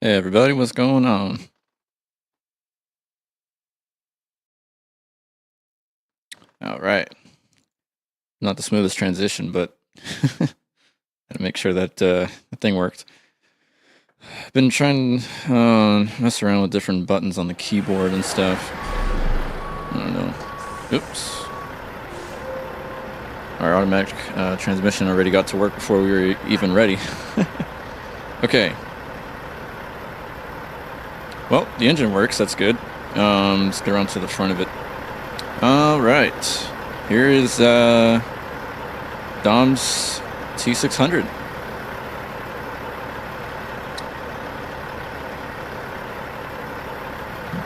Hey everybody, what's going on? All right. Not the smoothest transition, but had to make sure that the thing worked. I've been trying to mess around with different buttons on the keyboard and stuff. I don't know. Oops. Our automatic transmission already got to work before we were even ready. Okay. Well, the engine works, that's good. Let's get around to the front of it. All right. Here is Dom's T600.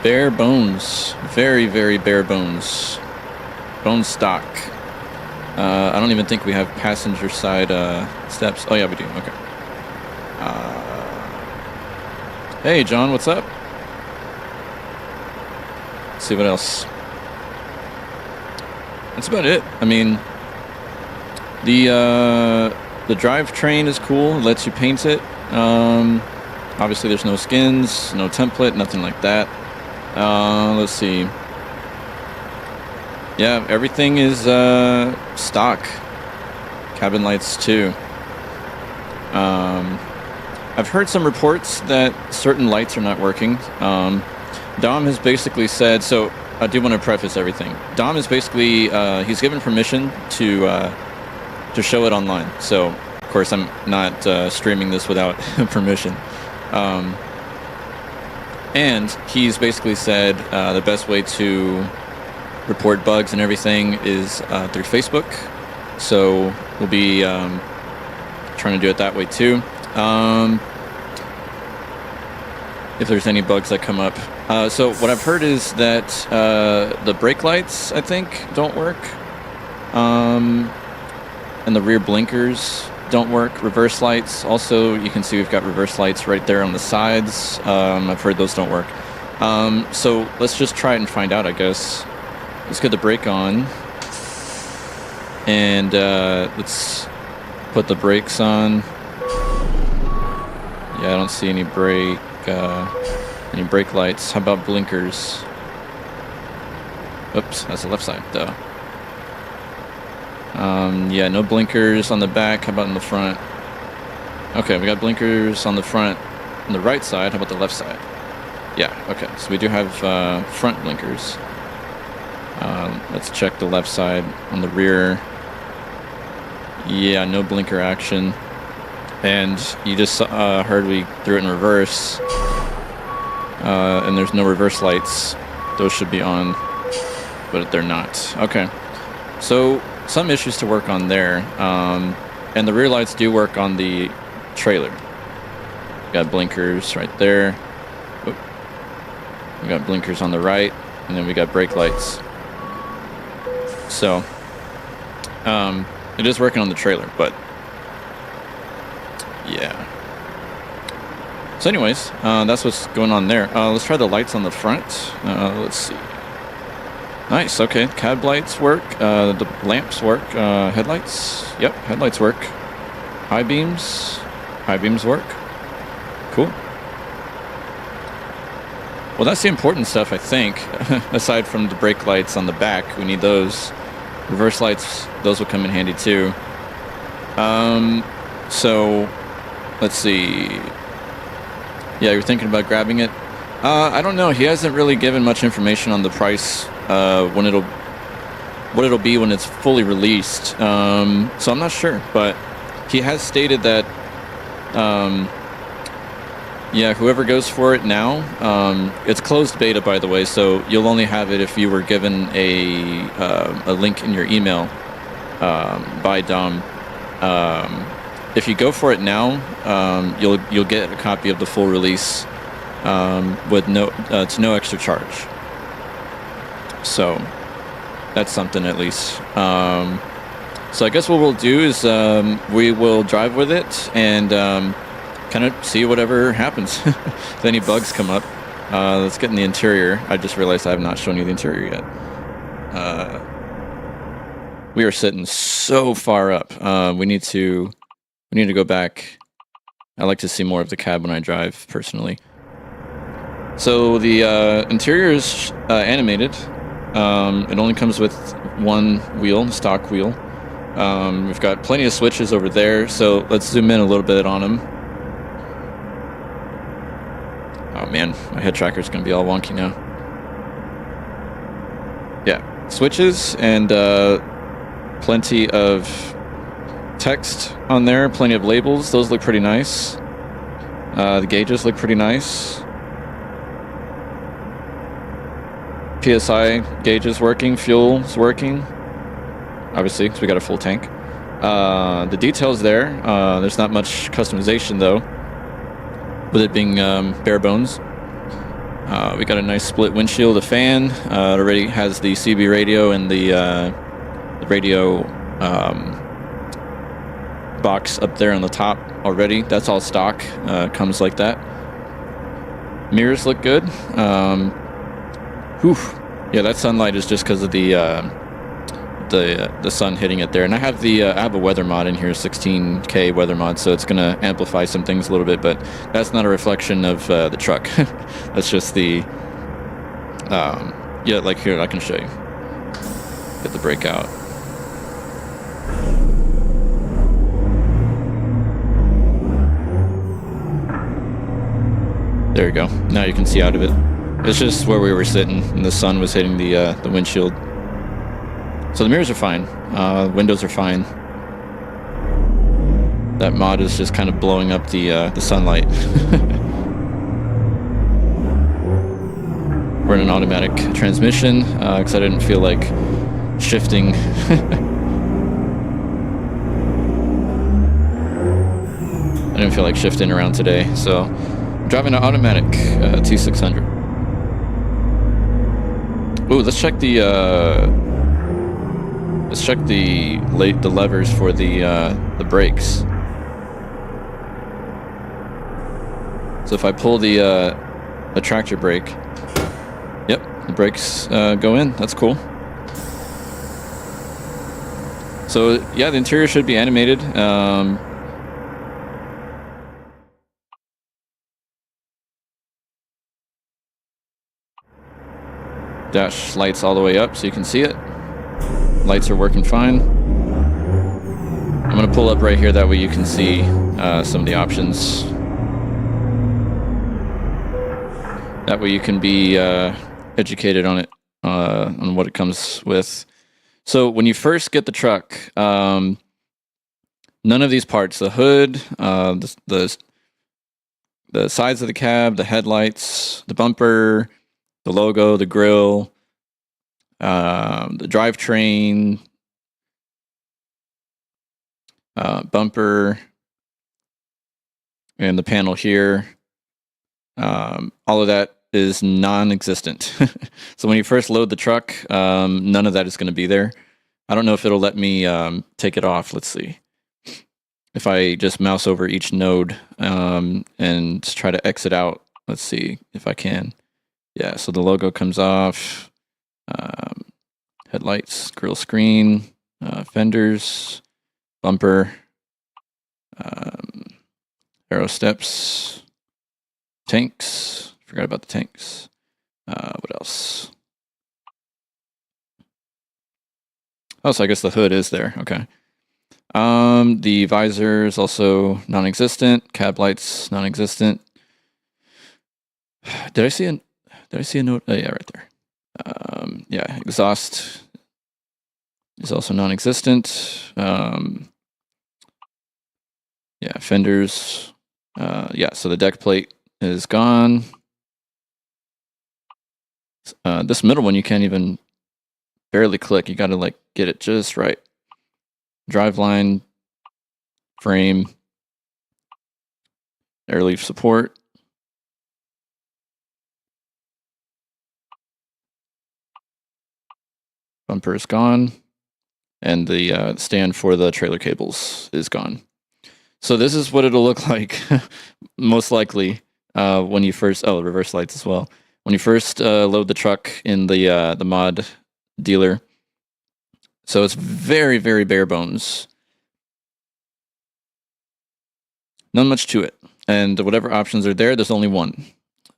Bare bones. Very, very bare bones. Bone stock. I don't even think we have passenger side steps. Oh yeah, we do. Okay. Hey John, what's up? Let's see what else. That's about it. I mean, the drivetrain is cool. It lets you paint it. Obviously, there's no skins, no template, nothing like that. Let's see. Yeah, everything is stock. Cabin lights too. I've heard some reports that certain lights are not working. Dom has basically said, so I do want to preface everything. Dom is basically, he's given permission to show it online. So, of course, I'm not streaming this without permission. And he's basically said the best way to report bugs and everything is through Facebook. So we'll be trying to do it that way too. If there's any bugs that come up. So what I've heard is that the brake lights, I think, don't work. And the rear blinkers don't work. Reverse lights, also, you can see we've got reverse lights right there on the sides. I've heard those don't work. So let's just try it and find out, I guess. Let's get the brake on. And let's put the brakes on. Yeah, I don't see any brake lights. How about blinkers? Oops, that's the left side though. Yeah, no blinkers on the back. How about in the front? Okay, we got blinkers on the front. On the right side, how about the left side? Yeah, okay, so we do have front blinkers. Let's check the left side on the rear. Yeah, no blinker action. And you just heard we threw it in reverse. And there's no reverse lights. Those should be on, but they're not. Okay, so some issues to work on there. And the rear lights do work on the trailer. Got blinkers right there. Oop. We got blinkers on the right, and then we got brake lights. So, it is working on the trailer, but yeah. So anyways, that's what's going on there. Let's try the lights on the front. Let's see. Nice, okay. Cab lights work. The lamps work. Headlights. Yep, headlights work. High beams. High beams work. Cool. Well, that's the important stuff, I think. Aside from the brake lights on the back, we need those. Reverse lights, those will come in handy too. So, let's see. Yeah, you're thinking about grabbing it? I don't know. He hasn't really given much information on the price, what it'll be when it's fully released. So I'm not sure, but he has stated that, yeah, whoever goes for it now, it's closed beta, by the way, so you'll only have it if you were given a link in your email by Dom. If you go for it now, you'll get a copy of the full release with to no extra charge. So that's something at least. So I guess what we'll do is we will drive with it and kind of see whatever happens. If any bugs come up. Let's get in the interior. I just realized I have not shown you the interior yet. We are sitting so far up. We need to go back I like to see more of the cab when I drive, personally. So the interior is animated. It only comes with one wheel, stock wheel. We've got plenty of switches over there, so let's zoom in a little bit on them. Oh man, my head tracker is going to be all wonky now. Yeah, switches and plenty of text on there, plenty of labels. Those look pretty nice. The gauges look pretty nice. PSI gauge is working, fuel's working, obviously, because we got a full tank. The details there, there's not much customization though, with it being bare bones. We got a nice split windshield, a fan. It already has the CB radio and the radio box up there on the top already. That's all stock, comes like that. Mirrors look good. Yeah, that sunlight is just because of the sun hitting it there. And I have a weather mod in here, 16K weather mod, so it's gonna amplify some things a little bit, but that's not a reflection of the truck. That's just the yeah, like here, I can show you. Get the brake out. There you go. Now you can see out of it. It's just where we were sitting, and the sun was hitting the windshield. So the mirrors are fine. Windows are fine. That mod is just kind of blowing up the sunlight. We're in an automatic transmission because I didn't feel like shifting. I didn't feel like shifting around today, so I'm driving an automatic T600. Ooh, let's check the levers for the brakes. So if I pull the tractor brake, yep, the brakes go in. That's cool. So yeah, the interior should be animated. Dash lights all the way up so you can see it. Lights are working fine. I'm going to pull up right here, that way you can see some of the options. That way you can be educated on it, on what it comes with. So when you first get the truck, none of these parts, the hood, the sides of the cab, the headlights, the bumper, the logo, the grille, the drivetrain, bumper, and the panel here, all of that is non-existent. So when you first load the truck, none of that is going to be there. I don't know if it'll let me take it off. Let's see. If I just mouse over each node and try to exit out, let's see if I can. Yeah, so the logo comes off, headlights, grille screen, fenders, bumper, aero steps, tanks, forgot about the tanks. What else? Oh, so I guess the hood is there, okay. The visor is also non-existent, cab lights non-existent. Did I see a note? Oh, yeah, right there. Yeah, exhaust is also non-existent. Yeah, fenders. Yeah, so the deck plate is gone. This middle one you can't even barely click. You got to like get it just right. Driveline, frame, air leaf support. Bumper is gone, and the stand for the trailer cables is gone. So this is what it'll look like, most likely, when you first... Oh, reverse lights as well. When you first load the truck in the mod dealer. So it's very, very bare bones. Not much to it. And whatever options are there, there's only one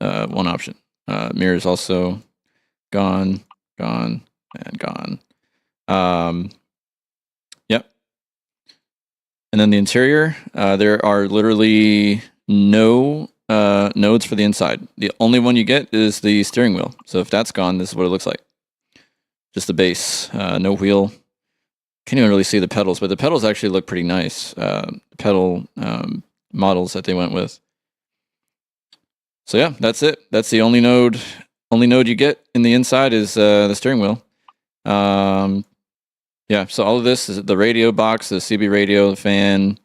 option. Mirrors also gone, and gone. Yep. And then the interior, there are literally no nodes for the inside. The only one you get is the steering wheel. So if that's gone, this is what it looks like. Just the base, no wheel. Can't even really see the pedals, but the pedals actually look pretty nice. The pedal models that they went with. So yeah, that's it. That's the only node you get in the inside is the steering wheel. Yeah, so all of this is the radio box, the CB radio, the fan,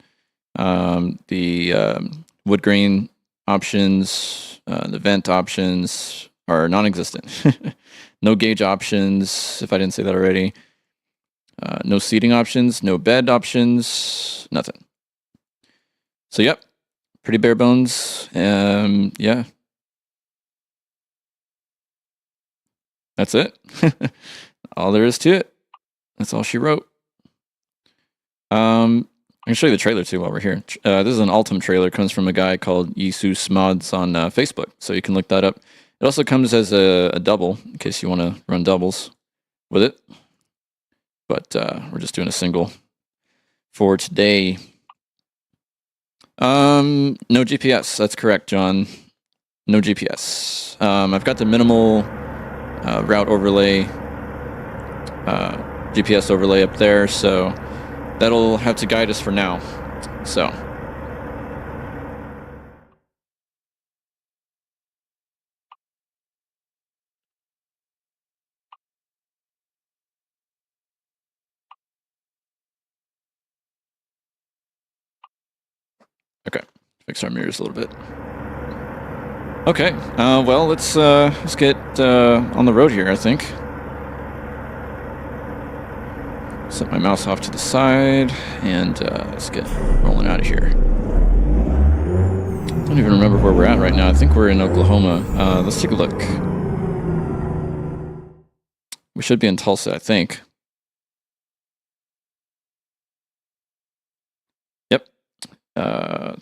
the wood grain options, the vent options are non-existent. No gauge options, if I didn't say that already. No seating options, no bed options, nothing. So yep, pretty bare bones. Yeah. That's it. All there is to it. That's all she wrote. I can show you the trailer too while we're here. This is an Altum trailer. Comes from a guy called Jesus Mods on Facebook, so you can look that up. It also comes as a double in case you want to run doubles with it. But we're just doing a single for today. No GPS. That's correct, John. No GPS. I've got the minimal route overlay, GPS overlay up there, so that'll have to guide us for now. So. Okay, fix our mirrors a little bit. Okay, well, let's get on the road here, I think. Set my mouse off to the side, and let's get rolling out of here. I don't even remember where we're at right now. I think we're in Oklahoma. Let's take a look. We should be in Tulsa, I think. Yep.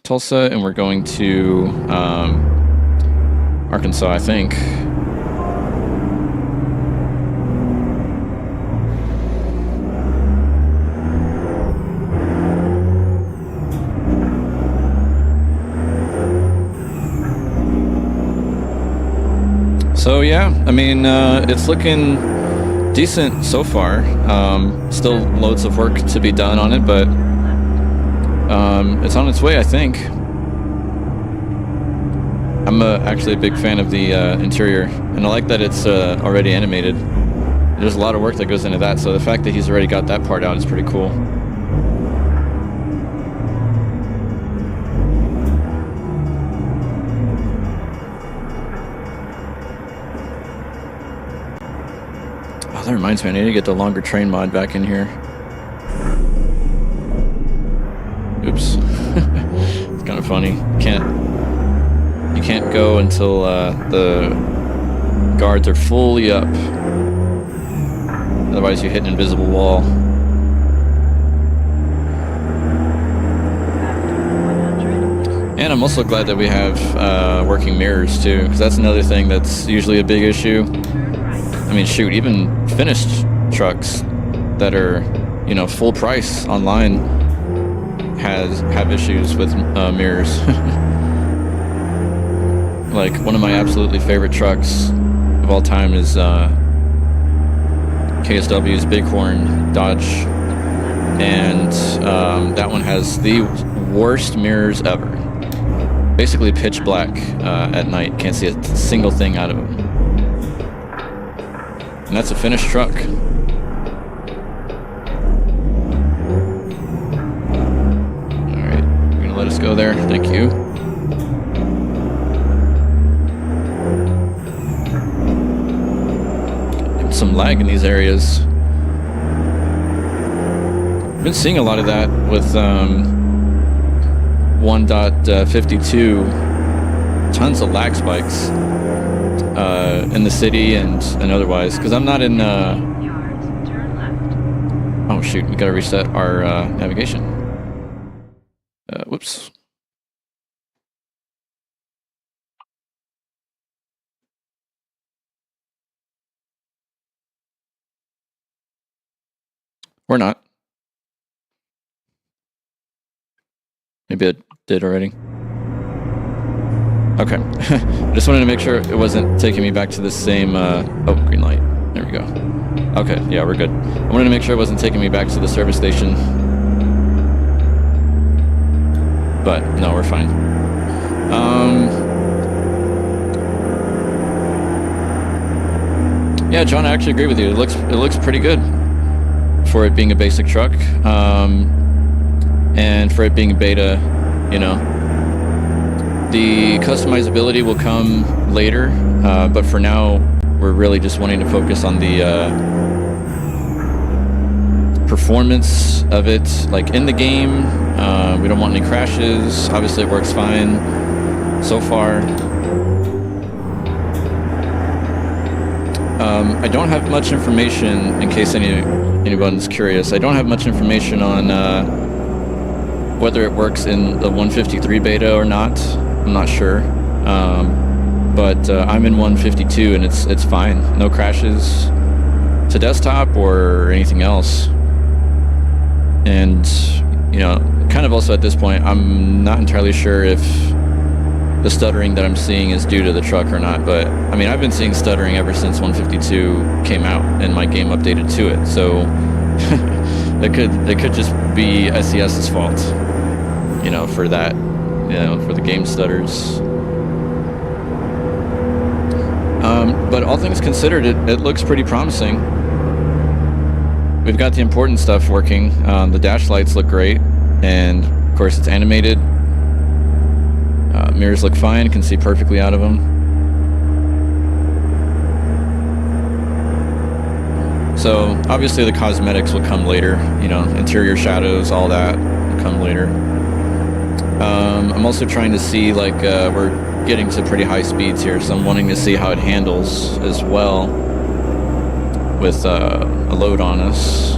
Tulsa, and we're going to Arkansas, I think. So yeah, I mean, it's looking decent so far. Still loads of work to be done on it, but it's on its way, I think. I'm actually a big fan of the interior, and I like that it's already animated. There's a lot of work that goes into that, so the fact that he's already got that part out is pretty cool. Oh, that reminds me, I need to get the longer train mod back in here. Oops. It's kind of funny. You can't go until the guards are fully up. Otherwise you hit an invisible wall. And I'm also glad that we have working mirrors too, because that's another thing that's usually a big issue. I mean, shoot, even finished trucks that are, you know, full price online have issues with mirrors. Like, one of my absolutely favorite trucks of all time is KSW's Bighorn Dodge, and that one has the worst mirrors ever. Basically pitch black at night. Can't see a single thing out of them. And that's a finished truck. Alright, you're gonna let us go there. Thank you. Some lag in these areas. I've been seeing a lot of that with 1.52. Tons of lag spikes in the city and otherwise, because I'm not in oh shoot, we gotta reset our navigation. Whoops. Or not. Maybe it did already. Okay. I just wanted to make sure it wasn't taking me back to the same... oh, green light. There we go. Okay, yeah, we're good. I wanted to make sure it wasn't taking me back to the service station. But, no, we're fine. Yeah, John, I actually agree with you. It looks pretty good for it being a basic truck. And for it being beta, you know. The customizability will come later, but for now, we're really just wanting to focus on the performance of it, like in the game. We don't want any crashes. Obviously, it works fine so far. I don't have much information, in case anyone's curious. I don't have much information on whether it works in the 153 beta or not. I'm not sure, but I'm in 152 and it's fine. No crashes to desktop or anything else. And, you know, kind of also at this point, I'm not entirely sure if the stuttering that I'm seeing is due to the truck or not. But, I mean, I've been seeing stuttering ever since 152 came out and my game updated to it. So, it could just be SES's fault, you know, for that. You know, for the game stutters. But all things considered, it looks pretty promising. We've got the important stuff working. The dash lights look great, and of course it's animated. Mirrors look fine, can see perfectly out of them. So obviously the cosmetics will come later, you know, interior shadows, all that will come later. I'm also trying to see, like, we're getting to pretty high speeds here, so I'm wanting to see how it handles as well with a load on us.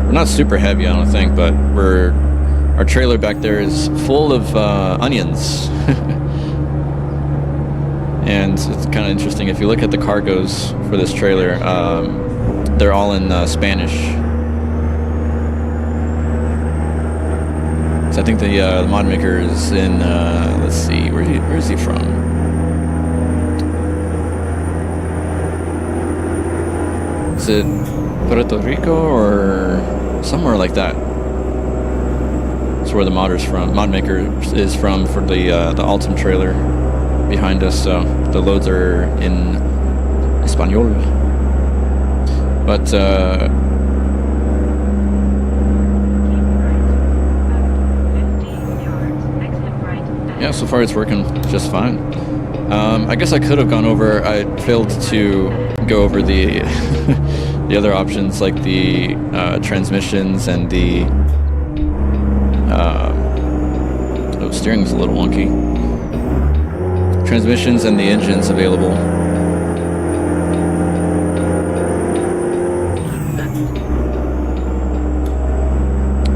We're not super heavy, I don't think, but our trailer back there is full of onions. And it's kind of interesting, if you look at the cargoes for this trailer, they're all in Spanish. I think the mod maker is in, let's see, where is he from? Is it Puerto Rico or somewhere like that? That's where the mod maker is from for the Altum trailer behind us. So the loads are in Espanol. But yeah, so far it's working just fine. I guess I could have gone over. I failed to go over the the other options, like the transmissions and the steering's a little wonky. Transmissions and the engines available.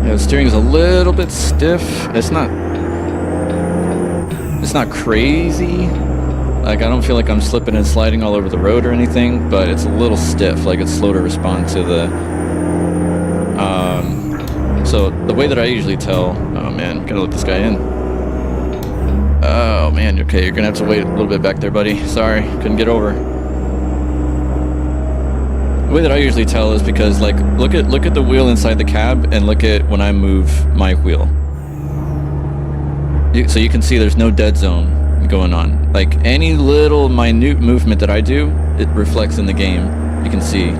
Yeah, the steering is a little bit stiff. It's not crazy. Like, I don't feel like I'm slipping and sliding all over the road or anything, but it's a little stiff. Like, it's slow to respond to the... So, the way that I usually tell... Oh, man, gotta let this guy in. Oh, man, okay, you're gonna have to wait a little bit back there, buddy. Sorry, couldn't get over. The way that I usually tell is because, like, look at the wheel inside the cab and look at when I move my wheel. So you can see there's no dead zone going on. Like, any little minute movement that I do, it reflects in the game. You can see.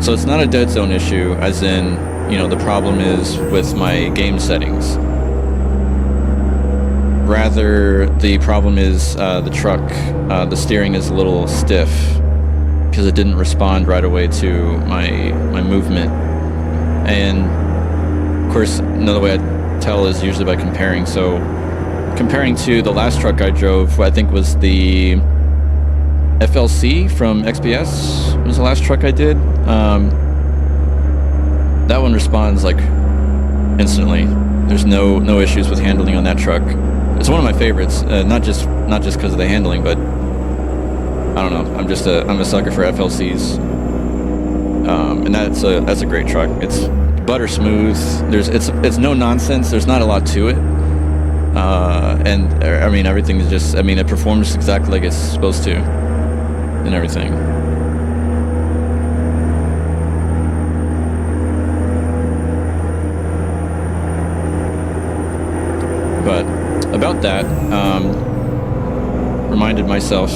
So it's not a dead zone issue, as in, you know, the problem is with my game settings. Rather, the problem is the truck, the steering is a little stiff because it didn't respond right away to my movement. And of course, another way I tell is usually by comparing. So comparing to the last truck I drove, I think was the FLC from XPS was the last truck I did. That one responds like instantly. There's no issues with handling on that truck. It's one of my favorites, not just because of the handling, but I don't know. I'm a sucker for FLCs. and that's a great truck. It's butter smooth. It's no nonsense. There's not a lot to it, and I mean everything is just. I mean it performs exactly like it's supposed to, and everything. But about that, reminded myself.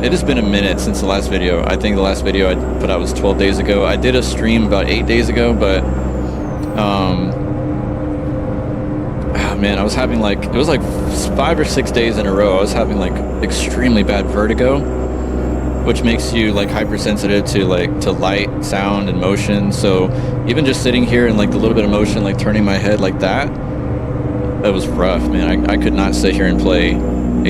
It has been a minute since the last video. I think the last video I put out was 12 days ago. I did a stream about 8 days ago, but oh man, I was having like, it was like 5 or 6 days in a row. I was having like extremely bad vertigo, which makes you like hypersensitive to light, sound, and motion. So even just sitting here and like the little bit of motion, like turning my head like that, it was rough, man. I could not sit here and play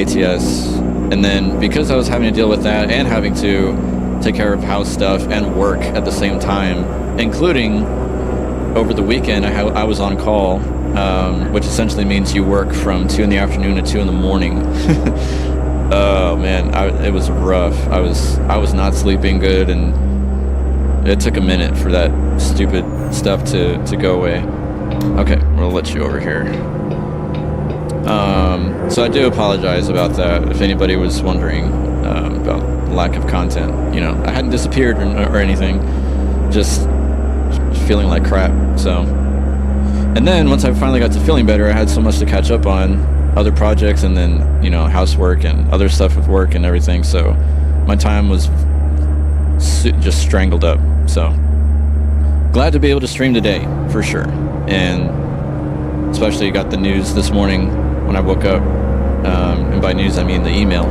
ATS. And then because I was having to deal with that and having to take care of house stuff and work at the same time, including over the weekend, I was on call, which essentially means you work from 2 in the afternoon to 2 in the morning. Oh man, it was rough. I was not sleeping good, and it took a minute for that stupid stuff to go away. Okay, we'll let you over here. So I do apologize about that, if anybody was wondering about lack of content. You know, I hadn't disappeared or anything, just feeling like crap. So, and then once I finally got to feeling better, I had so much to catch up on, other projects, and then, you know, housework and other stuff with work and everything. So my time was just strangled up. So glad to be able to stream today, for sure. And especially got the news this morning when I woke up, and by news I mean the email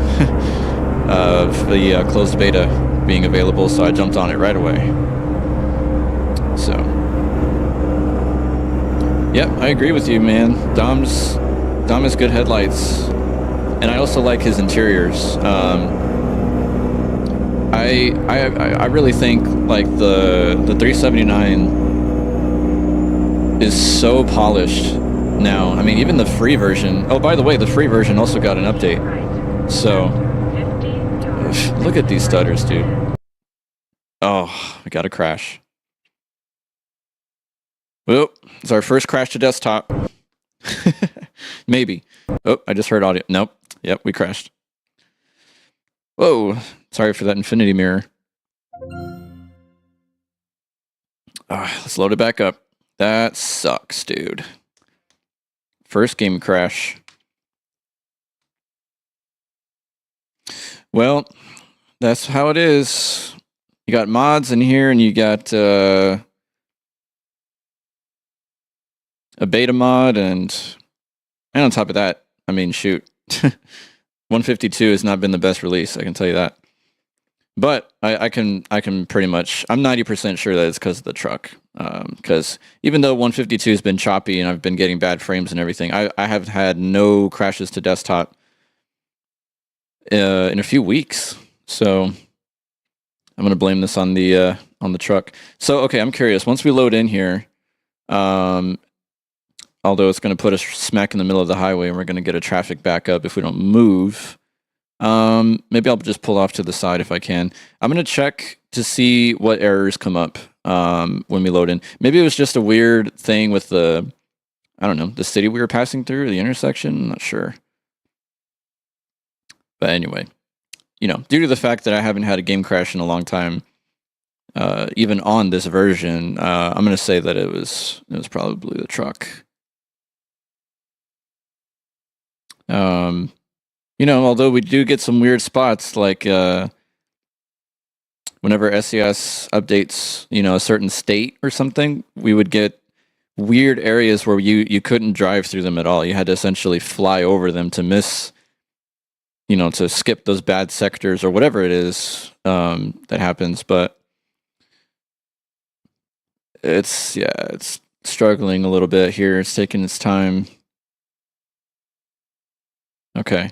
of the closed beta being available, so I jumped on it right away. So yeah, I agree with you, man. Dom has good headlights, and I also like his interiors. I really think like the 379 is so polished now. I mean, even the free version. Oh, by the way, the free version also got an update. So look at these stutters, dude. Oh, we got a crash. Well, it's our first crash to desktop. Maybe. Oh, I just heard audio. Nope. Yep, we crashed. Whoa. Sorry for that infinity mirror. Let's load it back up. That sucks, dude. First game crash. Well, that's how it is. You got mods in here, and you got a beta mod, and on top of that, I mean, shoot. 152 has not been the best release, I can tell you that. But I can pretty much, I'm 90% sure that it's because of the truck. Because even though 152 has been choppy and I've been getting bad frames and everything, I have had no crashes to desktop in a few weeks. So I'm gonna blame this on the truck. So okay, I'm curious. Once we load in here, although it's gonna put us smack in the middle of the highway and we're gonna get a traffic backup if we don't move. Maybe I'll just pull off to the side if I can. I'm gonna check to see what errors come up when we load in. Maybe it was just a weird thing with the, I don't know, the city we were passing through, the intersection. I'm not sure. But anyway, you know, due to the fact that I haven't had a game crash in a long time, even on this version, I'm gonna say that it was probably the truck. You know, although we do get some weird spots, like whenever SES updates, you know, a certain state or something, we would get weird areas where you couldn't drive through them at all. You had to essentially fly over them to miss, you know, to skip those bad sectors or whatever it is that happens. But it's struggling a little bit here. It's taking its time. Okay.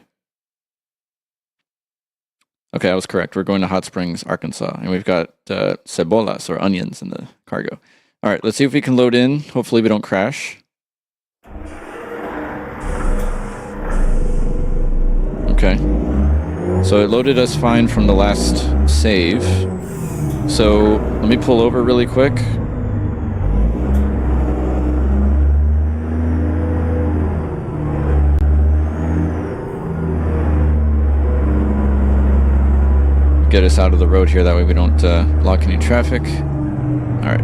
Okay, I was correct. We're going to Hot Springs, Arkansas, and we've got cebolas or onions in the cargo. All right, let's see if we can load in. Hopefully we don't crash. Okay. So it loaded us fine from the last save. So let me pull over really quick. Get us out of the road here, that way we don't block any traffic. All right.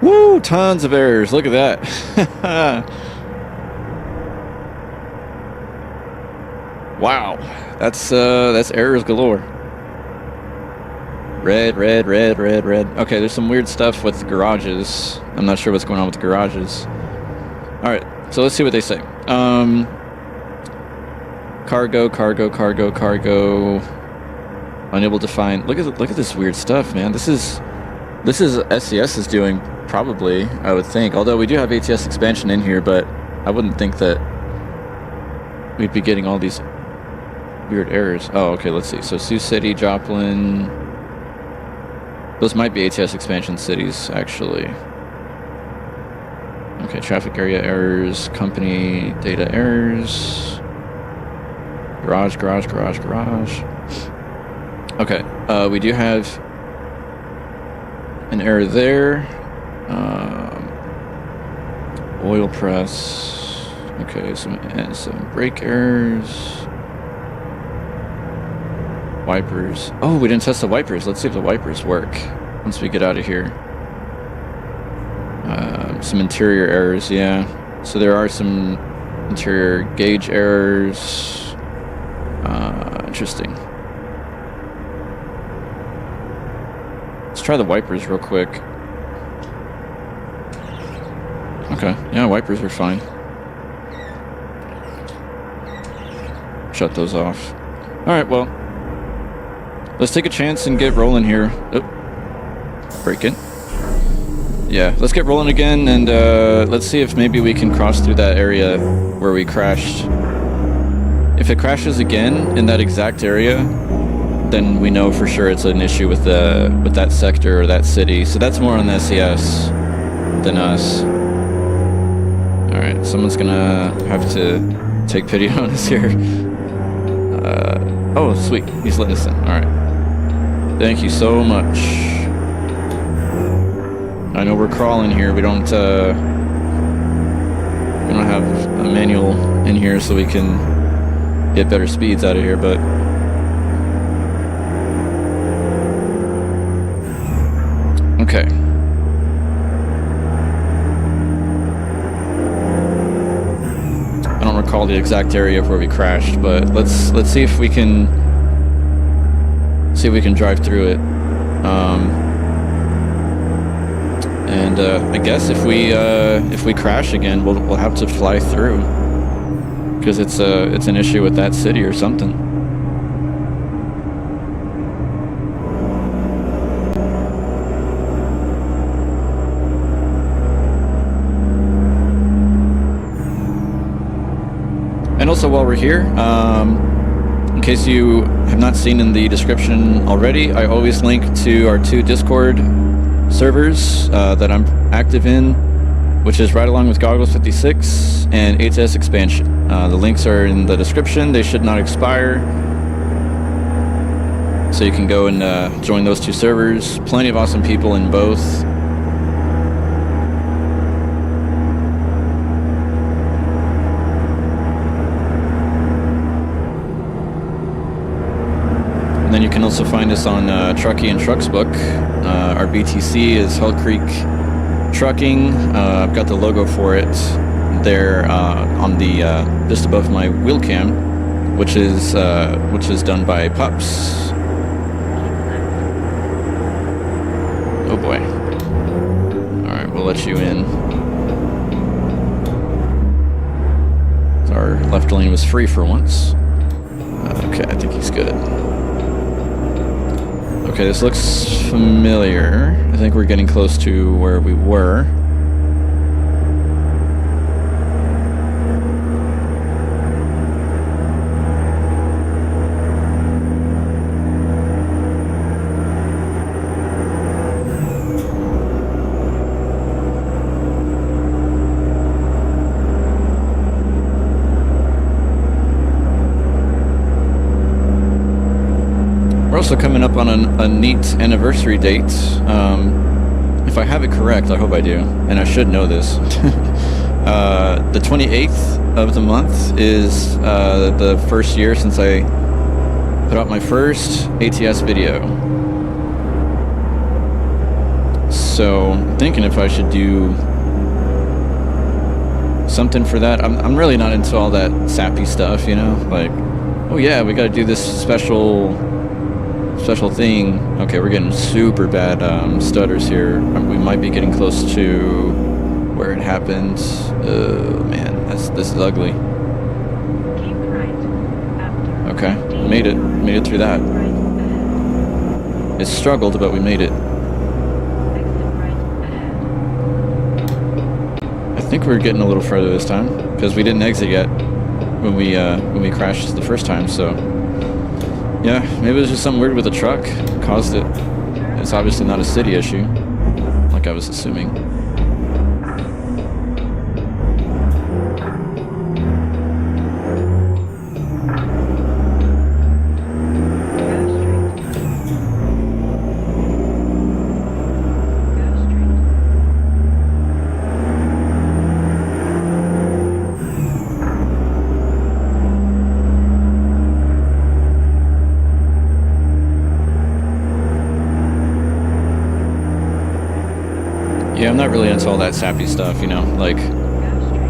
Woo, tons of errors. Look at that. Wow, that's errors galore. Red. Okay, there's some weird stuff with garages. I'm not sure what's going on with the garages. All right, so let's see what they say. Cargo. Unable to find. Look at this weird stuff, man. This is SCS is doing, probably, I would think. Although we do have ATS expansion in here, but I wouldn't think that we'd be getting all these weird errors. Oh, okay, let's see. So Sioux City, Joplin. Those might be ATS expansion cities, actually. Okay, traffic area errors, company data errors. Garage. Okay, we do have an error there. Oil press. Okay, some brake errors. Wipers. Oh, we didn't test the wipers. Let's see if the wipers work once we get out of here. Some interior errors, yeah. So there are some interior gauge errors. Interesting. Let's try the wipers real quick. Okay, yeah, wipers are fine. Shut those off. Alright, well, let's take a chance and get rolling here. Oh, break it. Yeah, let's get rolling again, and let's see if maybe we can cross through that area where we crashed. If it crashes again in that exact area, then we know for sure it's an issue with that sector or that city. So that's more on the SES than us. All right, someone's gonna have to take pity on us here. Oh, sweet, he's letting us in. All right, thank you so much. I know we're crawling here. We don't have a manual in here, so we can get better speeds out of here, but okay. I don't recall the exact area of where we crashed, but let's see if we can drive through it. And I guess if we crash again, we'll have to fly through, because it's an issue with that city or something. And also, while we're here, in case you have not seen in the description already, I always link to our 2 Discord servers that I'm active in, which is right along with Goggles 56 and ATS expansion. The links are in the description. They should not expire, so you can go and join those 2 servers. Plenty of awesome people in both. And then you can also find us on Trucky and TrucksBook. Our BTC is Hell Creek Trucking. I've got the logo for it there on the just above my Wheelcam, which is done by Pupz. Oh boy! All right, we'll let you in. Our left lane was free for once. Okay, I think he's good. Okay, this looks familiar. I think we're getting close to where we were. also coming up on a neat anniversary date. If I have it correct, I hope I do, and I should know this. The 28th of the month is the first year since I put out my first ATS video. So I'm thinking if I should do something for that. I'm really not into all that sappy stuff, you know, like, oh yeah, we gotta do this special thing. Okay, we're getting super bad stutters here. We might be getting close to where it happened. Oh man, this is ugly. Okay, made it through that. It struggled, but we made it. I think we're getting a little further this time because we didn't exit yet when we crashed the first time. So yeah, maybe it was just something weird with the truck caused it. It's obviously not a city issue, like I was assuming. Yeah, I'm not really into all that sappy stuff, you know, like,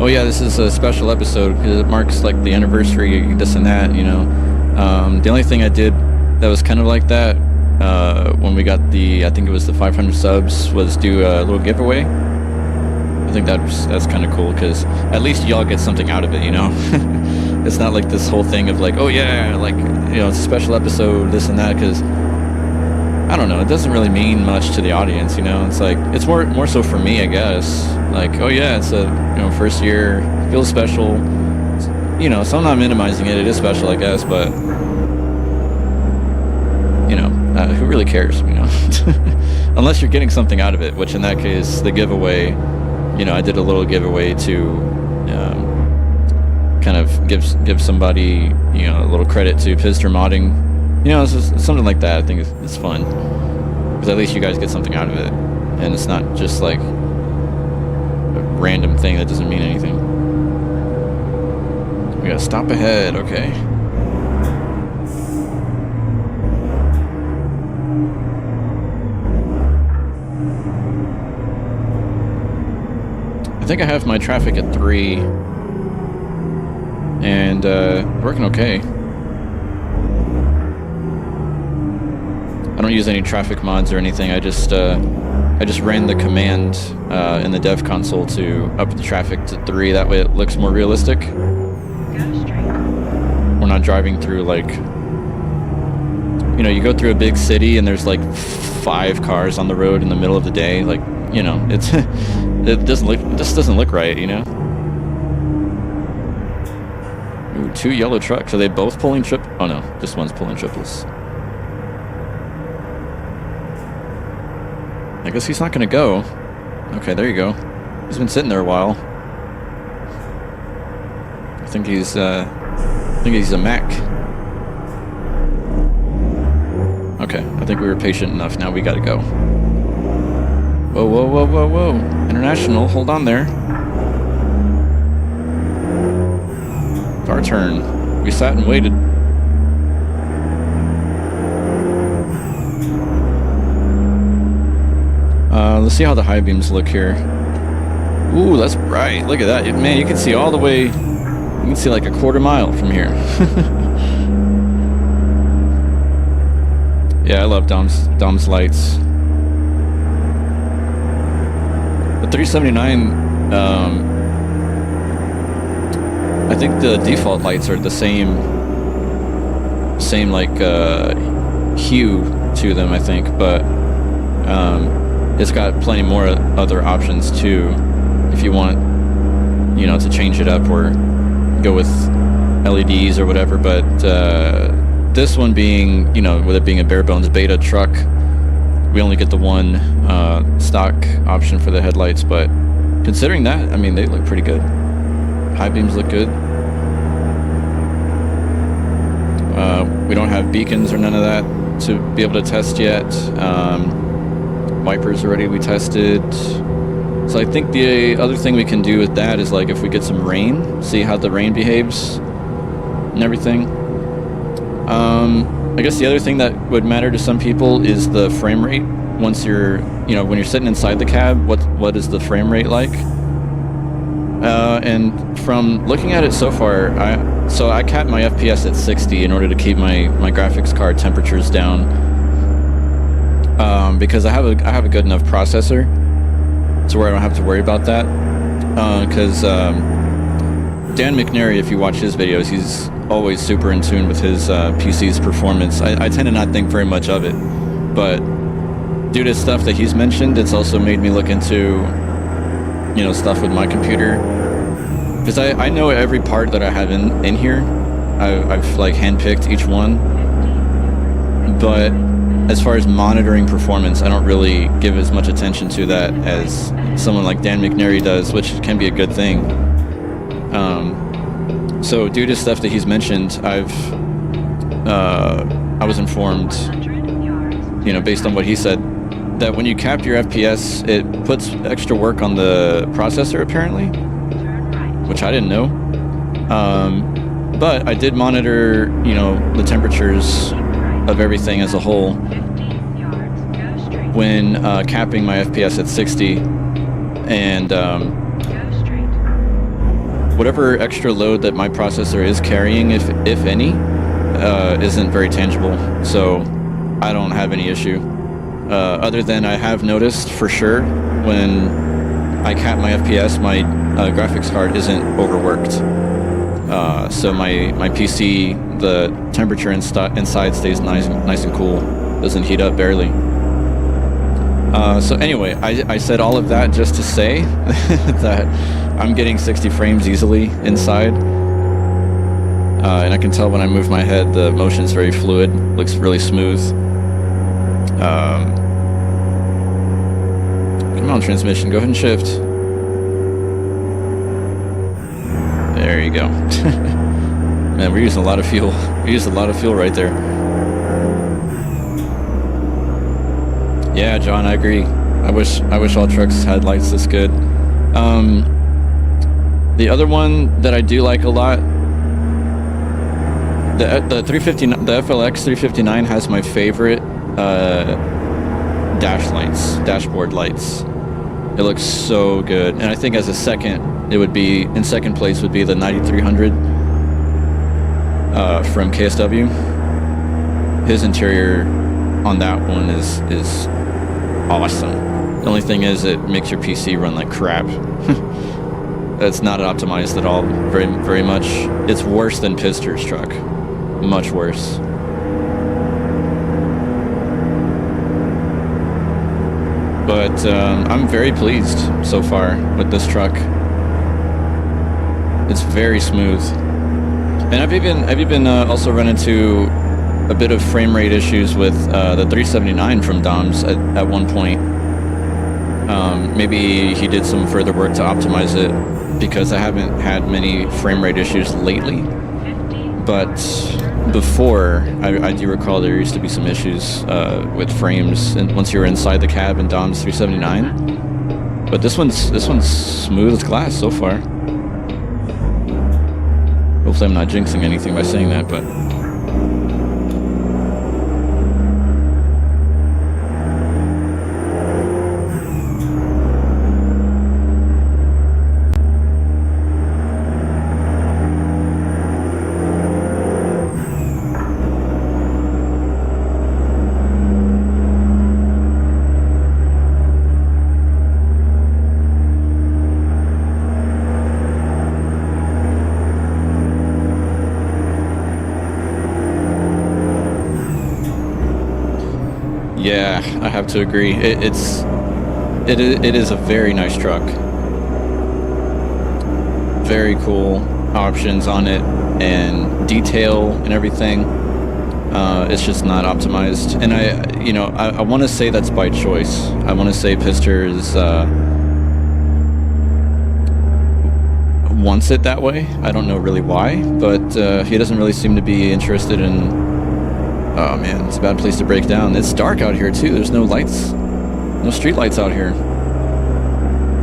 oh yeah, this is a special episode because it marks like the anniversary, this and that, you know. The only thing I did that was kind of like that when we got I think it was the 500 subs, was do a little giveaway. I think that's kind of cool because at least y'all get something out of it, you know. It's not like this whole thing of like, oh yeah, like, you know, it's a special episode, this and that, because I don't know, it doesn't really mean much to the audience, you know. It's like, it's more so for me, I guess. Like, oh yeah, it's a, you know, first year, feels special, you know. So I'm not minimizing it. It is special, I guess, but you know, who really cares, you know? Unless you're getting something out of it, which in that case, the giveaway, you know, I did a little giveaway to kind of give somebody, you know, a little credit to Pizster Modding. You know, it's just something like that. I think it's fun because at least you guys get something out of it, and it's not just like a random thing that doesn't mean anything. We gotta stop ahead. Okay. I think I have my traffic at 3, and working okay. I don't use any traffic mods or anything. I just ran the command in the dev console to up the traffic to 3. That way it looks more realistic. We're not driving through like, you know, you go through a big city and there's like 5 cars on the road in the middle of the day. Like, you know, it just doesn't look right, you know. Ooh, 2 yellow trucks. Are they both pulling oh no, this one's pulling triples. I guess he's not gonna go. Okay, there you go. He's been sitting there a while. I think he's a Mac. Okay, I think we were patient enough. Now we gotta go. Whoa, whoa, whoa, whoa, whoa. International, hold on there. It's our turn. We sat and waited. Let's see how the high beams look here. Ooh, that's bright. Look at that. Man, you can see all the way. You can see like a quarter mile from here. Yeah, I love Dom's lights. The 379, I think the default lights are the same like hue to them, I think, but it's got plenty more other options too if you want, you know, to change it up or go with LEDs or whatever. But this one being, you know, with it being a bare bones beta truck, we only get the one stock option for the headlights. But considering that, I mean, they look pretty good. High beams look good. We don't have beacons or none of that. to be able to test yet. Wipers already we tested. So I think the other thing we can do with that is like if we get some rain, see how the rain behaves and everything. I guess the other thing that would matter to some people is the frame rate. Once you're, when you're sitting inside the cab, what is the frame rate like? And from looking at it so far, I capped my FPS at 60 in order to keep my graphics card temperatures down, because I have a good enough processor to where I don't have to worry about that. Because Dan McNary, if you watch his videos, he's always super in tune with his PC's performance. I tend to not think very much of it, but due to stuff that he's mentioned, it's also made me look into stuff with my computer, because I know every part that I have in here. I've like handpicked each one, but as far as monitoring performance, I don't really give as much attention to that as someone like Dan McNary does, which can be a good thing. So due to stuff that he's mentioned, I was informed, based on what he said, that when you cap your FPS, it puts extra work on the processor apparently, which I didn't know. But I did monitor, the temperatures of everything as a whole when capping my FPS at 60, and whatever extra load that my processor is carrying, if any, isn't very tangible, so I don't have any issue. Other than I have noticed for sure when I cap my FPS, my graphics card isn't overworked. So my PC, the temperature inside stays nice and cool, doesn't heat up barely. So anyway, I said all of that just to say that I'm getting 60 frames easily inside. And I can tell when I move my head, the motion's very fluid, looks really smooth. Come on, transmission, go ahead and shift. There you go. Man, we're using a lot of fuel. We used a lot of fuel right there. Yeah, John, I agree. I wish all trucks had lights this good. The other one that I do like a lot, the 359, the FLX 359 has my favorite dashboard lights. It looks so good, and I think as a second, in second place would be the 9300 from KSW. His interior on that one is awesome. The only thing is it makes your PC run like crap. It's not optimized at all, very, very much. It's worse than Pister's truck, much worse. But I'm very pleased so far with this truck. It's very smooth, and I've even also run into a bit of frame rate issues with the 379 from Dom's at one point. Maybe he did some further work to optimize it, because I haven't had many frame rate issues lately. But before, I do recall there used to be some issues with frames, and once you were inside the cab in Dom's 379. But this one's smooth as glass so far. Hopefully I'm not jinxing anything by saying that, but yeah, I have to agree. It is a very nice truck. Very cool options on it, and detail and everything. It's just not optimized, and I want to say that's by choice. I want to say Pister is wants it that way. I don't know really why, but he doesn't really seem to be interested in Oh man, it's a bad place to break down. It's dark out here too. There's no lights, no street lights out here.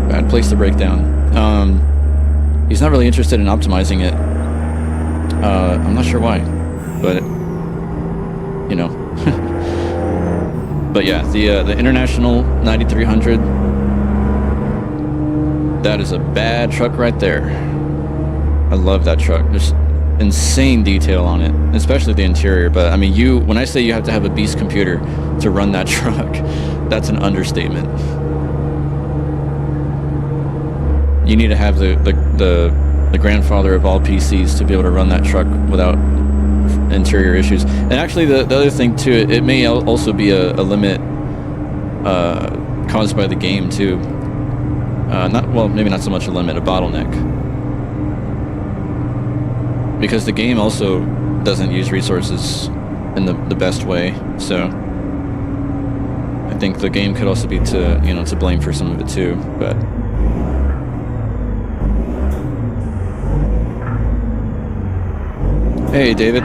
Bad place to break down. He's not really interested in optimizing it. I'm not sure why, but you know. But yeah, the International 9300. That is a bad truck right there. I love that truck. There's insane detail on it, especially the interior. But I mean, when I say you have to have a beast computer to run that truck, that's an understatement. You need to have the grandfather of all PCs to be able to run that truck without interior issues. And actually, the other thing too, it may also be a limit caused by the game too. Maybe not so much a limit, a bottleneck. Because the game also doesn't use resources in the best way, so I think the game could also be to blame for some of it too. But hey, David.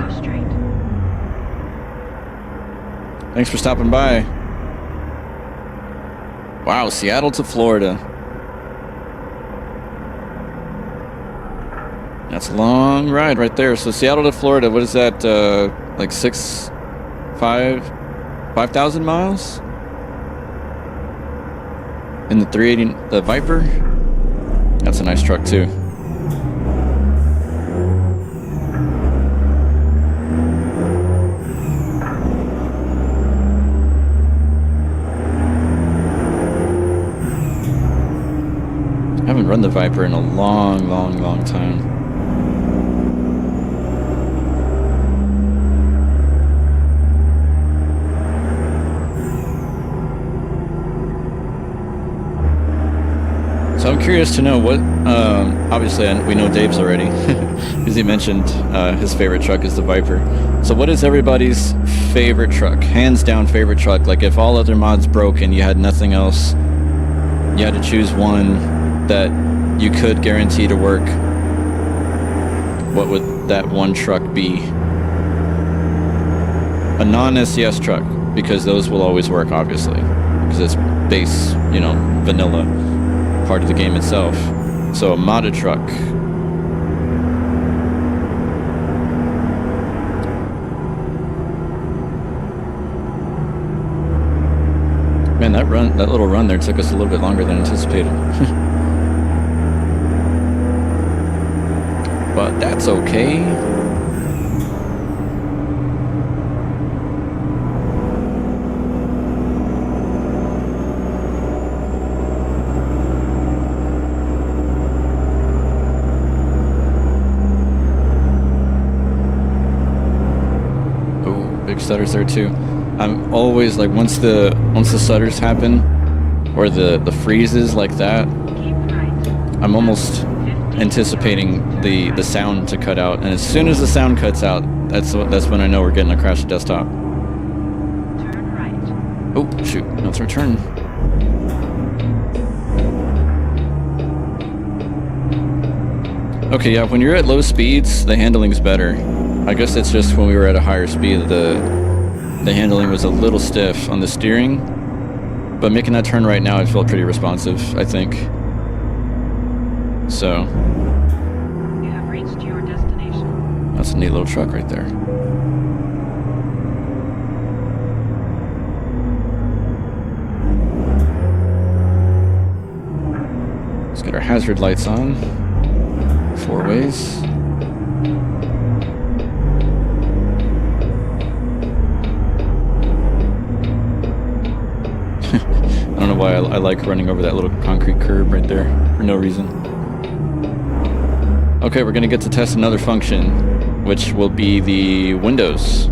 Thanks for stopping by. Wow, Seattle to Florida. That's a long ride right there. So Seattle to Florida, what is that, like 5,000 miles? In the 380, the Viper? That's a nice truck too. I haven't run the Viper in a long time. So I'm curious to know what, obviously we know Dave's already, because he mentioned his favorite truck is the Viper. So what is everybody's favorite truck? Hands down favorite truck. Like if all other mods broke and you had nothing else, you had to choose one that you could guarantee to work, what would that one truck be? A non-SCS truck, because those will always work, obviously, because it's base, vanilla part of the game itself. So a modded truck. Man, that little run there took us a little bit longer than anticipated. But that's okay. Stutters there too. I'm always like, once the stutters happen or the freezes like that, I'm almost anticipating the sound to cut out, and as soon as the sound cuts out, that's when I know we're getting a crash desktop. Turn right. Oh shoot, no, it's our turn. Okay, yeah, when you're at low speeds, the handling's better. I guess it's just when we were at a higher speed, the handling was a little stiff on the steering. But making that turn right now, it felt pretty responsive, I think. So. You have reached your destination. That's a neat little truck right there. Let's get our hazard lights on. 4 ways. I don't know why I like running over that little concrete curb right there for no reason. Okay, we're gonna get to test another function, which will be the windows.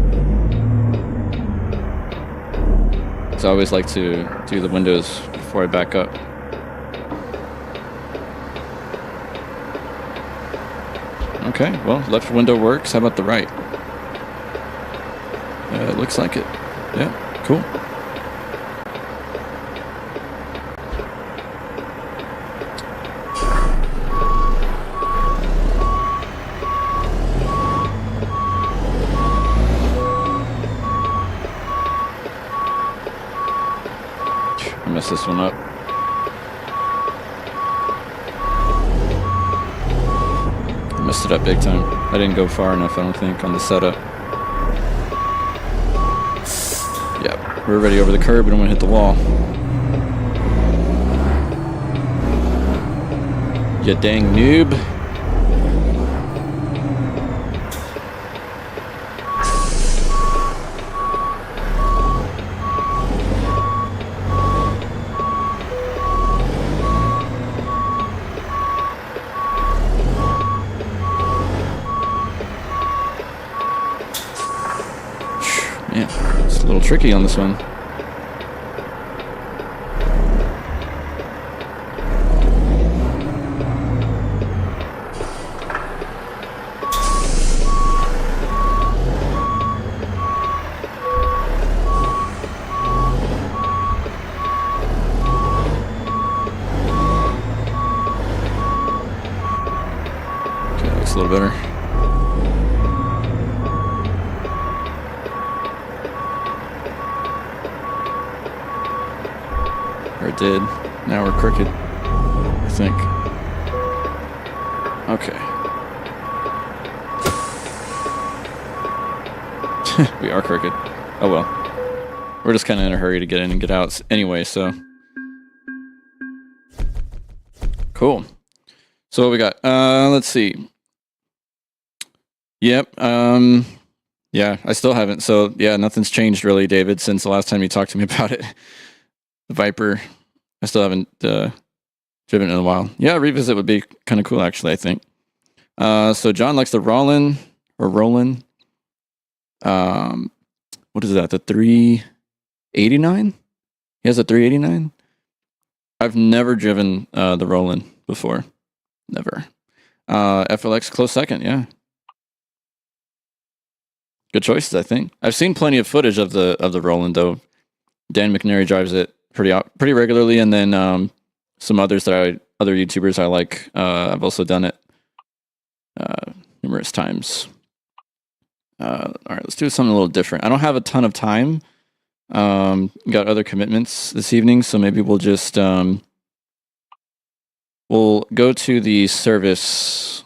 So I always like to do the windows before I back up. Okay, well, left window works. How about the right? It looks like it. Yeah, cool. fix this one up. I messed it up big time. I didn't go far enough, I don't think, on the setup. Yep, we're already over the curb, but I'm gonna hit the wall. You dang noob. Man, it's a little tricky on this one. Okay, that looks a little better. Or it did. Now we're crooked, I think. Okay. We are crooked. Oh well. We're just kind of in a hurry to get in and get out anyway, so. Cool. So what we got? Let's see. Yep. Yeah, I still haven't. So yeah, nothing's changed really, David, since the last time you talked to me about it. The Viper, I still haven't driven it in a while. Yeah, revisit would be kind of cool, actually, I think. So John likes the Roland. What is that? The 389? He has a 389? I've never driven the Roland before. Never. FLX close second, yeah. Good choices, I think. I've seen plenty of footage of the Roland, though. Dan McNary drives it pretty regularly, and then some others that other YouTubers I like. I've also done it numerous times. All right, let's do something a little different. I don't have a ton of time. Got other commitments this evening, so maybe we'll just we'll go to the service.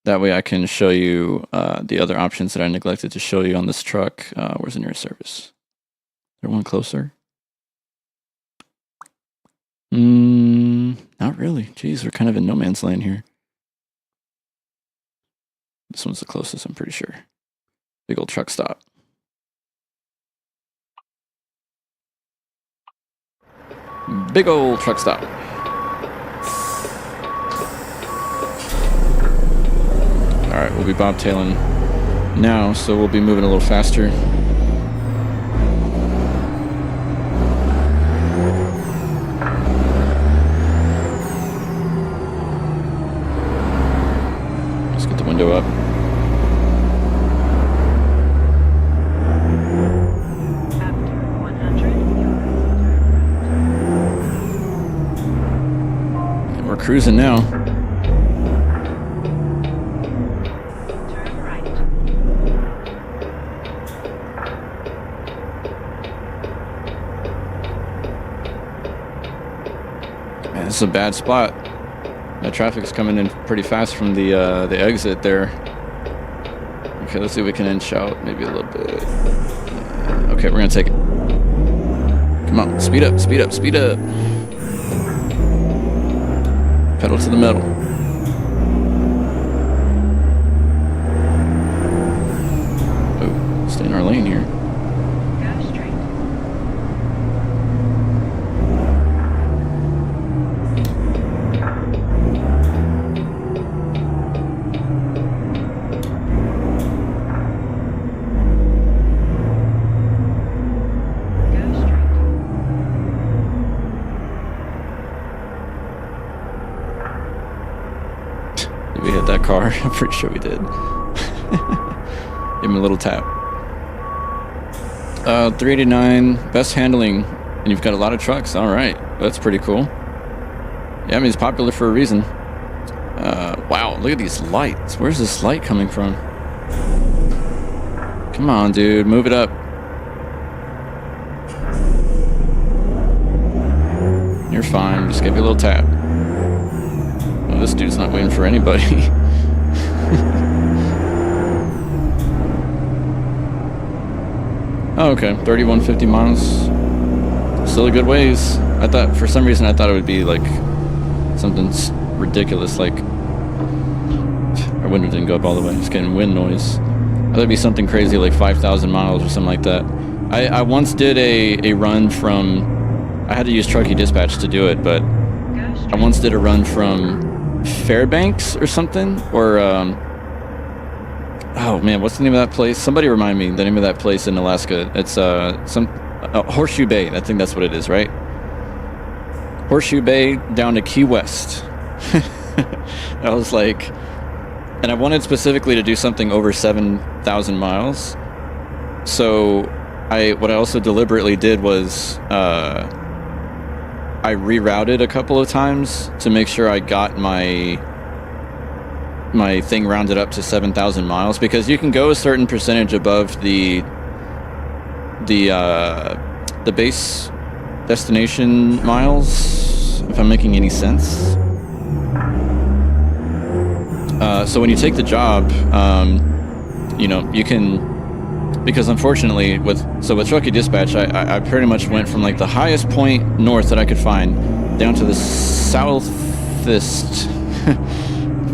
That way I can show you the other options that I neglected to show you on this truck. Where's the nearest service? Is there one closer? Not really. Jeez, we're kind of in no man's land here. This one's the closest, I'm pretty sure. Big old truck stop. Big old truck stop. Alright, we'll be bobtailing now, so we'll be moving a little faster. Let's get the window up. After 100, And we're cruising now. turn right. Man, this is a bad spot. That traffic's coming in pretty fast from the exit there. Okay, let's see if we can inch out maybe a little bit. Okay, we're gonna take it. Come on, speed up, speed up, speed up. Pedal to the metal. Oh, stay in our lane here. Go straight. Go straight. Did we hit that car? I'm pretty sure we did. Give him a little tap. 389, best handling, and you've got a lot of trucks. All right, that's pretty cool. Yeah, I mean, it's popular for a reason. Wow, look at these lights. Where's this light coming from? Come on, dude, move it up. Just give you a little tap. Well, this dude's not waiting for anybody. Oh, okay, 3150 miles. Still a good ways. I thought, for some reason, I thought it would be like something ridiculous, like our window didn't go up all the way. Just getting wind noise. I thought it'd be something crazy like 5,000 miles or something like that. I once did a run from, I had to use Trucky Dispatch to do it, but I once did a run from Fairbanks or something, or oh man, what's the name of that place? Somebody remind me the name of that place in Alaska. It's Horseshoe Bay. I think that's what it is, right? Horseshoe Bay down to Key West. I was like, and I wanted specifically to do something over 7,000 miles. So what I also deliberately did was I rerouted a couple of times to make sure I got my thing rounded up to 7,000 miles, because you can go a certain percentage above the base destination miles, if I'm making any sense. So when you take the job, you know, you can, because unfortunately with Trucky Dispatch, I pretty much went from like the highest point north that I could find down to the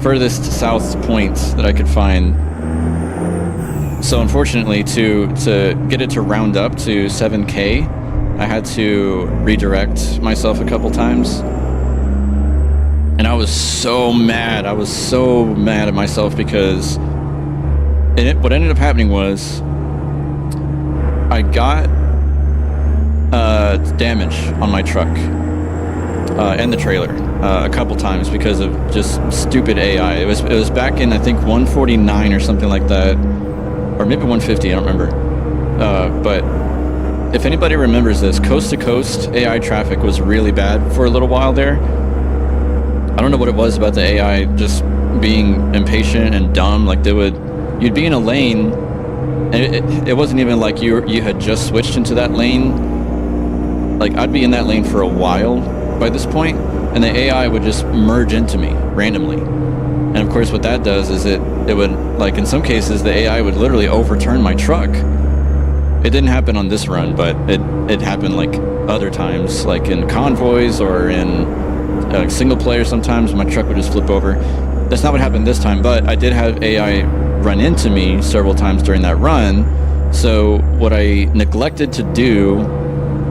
furthest south point that I could find. So unfortunately, to get it to round up to 7K, I had to redirect myself a couple times. And I was so mad. I was so mad at myself because what ended up happening was I got damage on my truck and the trailer a couple times because of just stupid AI. It was back in, I think, 149 or something like that, or maybe 150. I don't remember. But if anybody remembers this, coast to coast AI traffic was really bad for a little while there. I don't know what it was about the AI just being impatient and dumb. Like you'd be in a lane, and it wasn't even like you had just switched into that lane. Like I'd be in that lane for a while by this point, and the AI would just merge into me randomly. And of course what that does is it would, like in some cases, the AI would literally overturn my truck. It didn't happen on this run, but it happened like other times, like in convoys or in single player. Sometimes my truck would just flip over. That's not what happened this time, but I did have AI run into me several times during that run. So what I neglected to do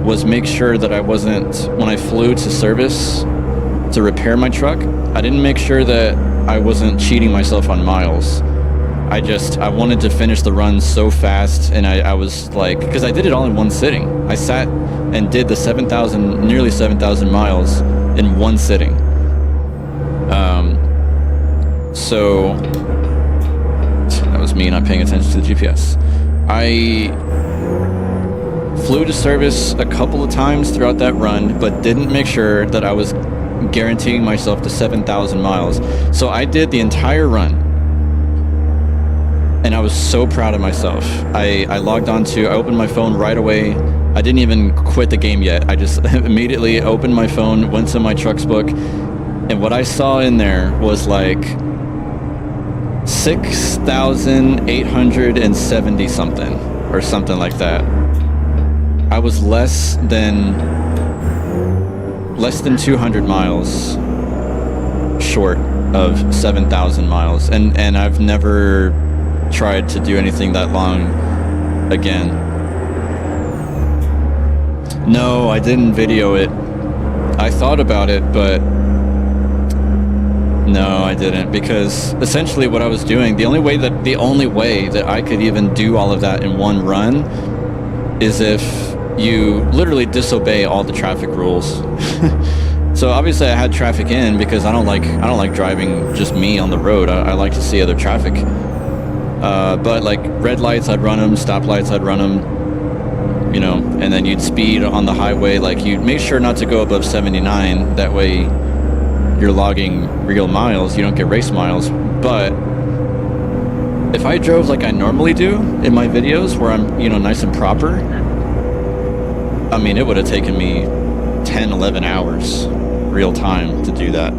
was make sure that I wasn't, when I flew to service to repair my truck, I didn't make sure that I wasn't cheating myself on miles. I wanted to finish the run so fast, and I was like, because I did it all in one sitting. I sat and did the nearly 7,000 miles in one sitting. So that was me not paying attention to the GPS. I flew to service a couple of times throughout that run, but didn't make sure that I was guaranteeing myself to 7,000 miles. So I did the entire run, and I was so proud of myself. I opened my phone right away. I didn't even quit the game yet. I just immediately opened my phone, went to my TrucksBook, and what I saw in there was like 6,870 something, or something like that. I was less than 200 miles short of 7,000 miles, and I've never tried to do anything that long again. No, I didn't video it. I thought about it, but no, I didn't, because essentially what I was doing, the only way that I could even do all of that in one run is if you literally disobey all the traffic rules. So obviously I had traffic in because I don't like driving just me on the road. I like to see other traffic. But like red lights, I'd run them. Stoplights, I'd run them. You know, and then you'd speed on the highway. Like you'd make sure not to go above 79. That way you're logging real miles. You don't get race miles. But if I drove like I normally do in my videos, where I'm, you know, nice and proper, I mean, it would have taken me 10, 11 hours real time to do that.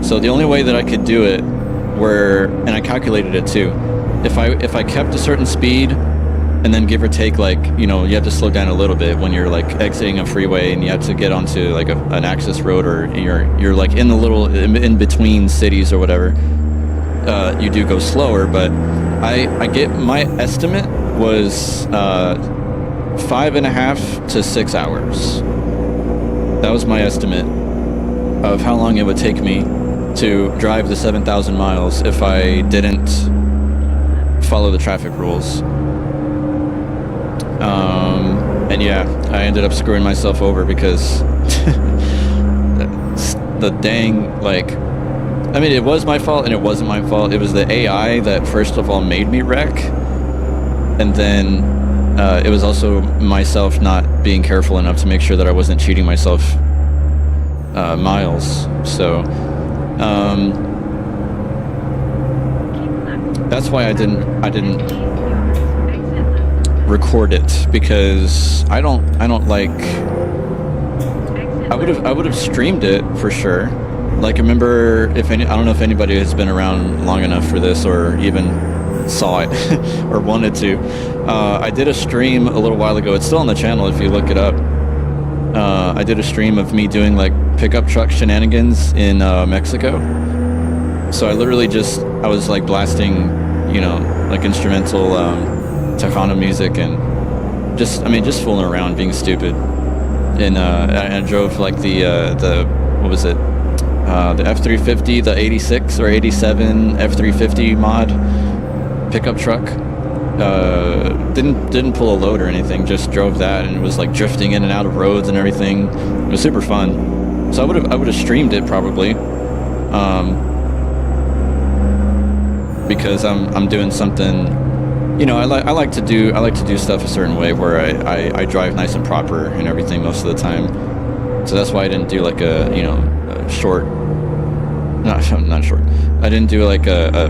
So the only way that I could do it and I calculated it too, if I kept a certain speed and then give or take, like, you know, you have to slow down a little bit when you're like exiting a freeway and you have to get onto like an access road, or you're like in the little in between cities or whatever, you do go slower. But I get, my estimate was 5.5 to 6 hours. That was my estimate of how long it would take me to drive the 7,000 miles if I didn't follow the traffic rules. And yeah, I ended up screwing myself over because the dang, like, I mean, it was my fault and it wasn't my fault. It was the AI that first of all made me wreck, and then it was also myself not being careful enough to make sure that I wasn't cheating myself miles. So that's why I didn't record it, because I don't like, I would have streamed it for sure. Like, I remember, I don't know if anybody has been around long enough for this or even saw it or wanted to. I did a stream a little while ago. It's still on the channel if you look it up. I did a stream of me doing like pickup truck shenanigans in Mexico. So I literally I was like blasting, you know, like instrumental Tejano music and just fooling around, being stupid. And I drove like the what was it? The F350, the 86 or 87 F350 mod pickup truck. Didn't pull a load or anything, just drove that, and it was like drifting in and out of roads and everything. It was super fun. So I would have streamed it probably, because I'm doing something, you know, I like to do stuff a certain way where I drive nice and proper and everything most of the time. So that's why I didn't do like a, you know, a short, not short. I didn't do like a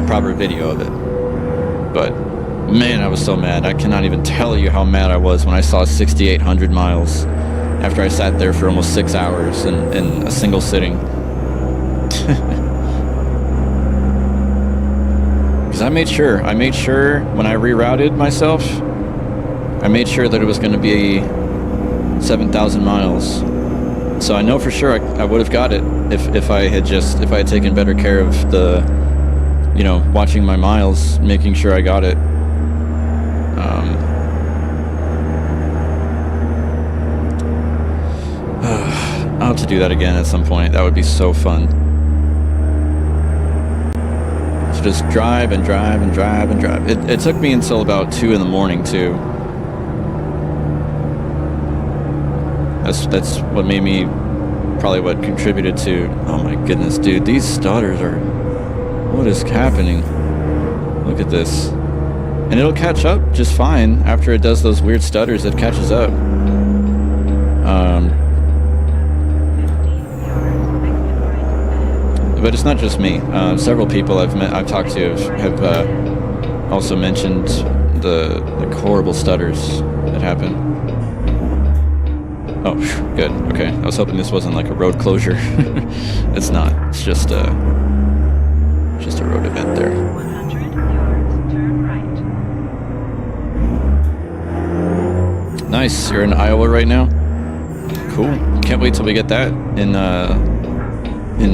proper video of it. But man, I was so mad. I cannot even tell you how mad I was when I saw 6,800 miles after I sat there for almost 6 hours in a single sitting. Because I made sure when I rerouted myself, I made sure that it was going to be 7,000 miles. So I know for sure I would have got it if I had taken better care of the, you know, watching my miles, making sure I got it. I'll have to do that again at some point. That would be so fun. So just drive and drive and drive and drive. It took me until about 2 in the morning too. That's what made me, probably what contributed to, oh my goodness, dude, these stutters are, what is happening? Look at this. And it'll catch up just fine after it does those weird stutters. It catches up. But it's not just me. Several people I've talked to have also mentioned the horrible stutters that happen. Oh, good. Okay. I was hoping this wasn't like a road closure. It's not. It's just a road event there. 100 yards, turn right. Nice. You're in Iowa right now? Cool. Can't wait till we get that in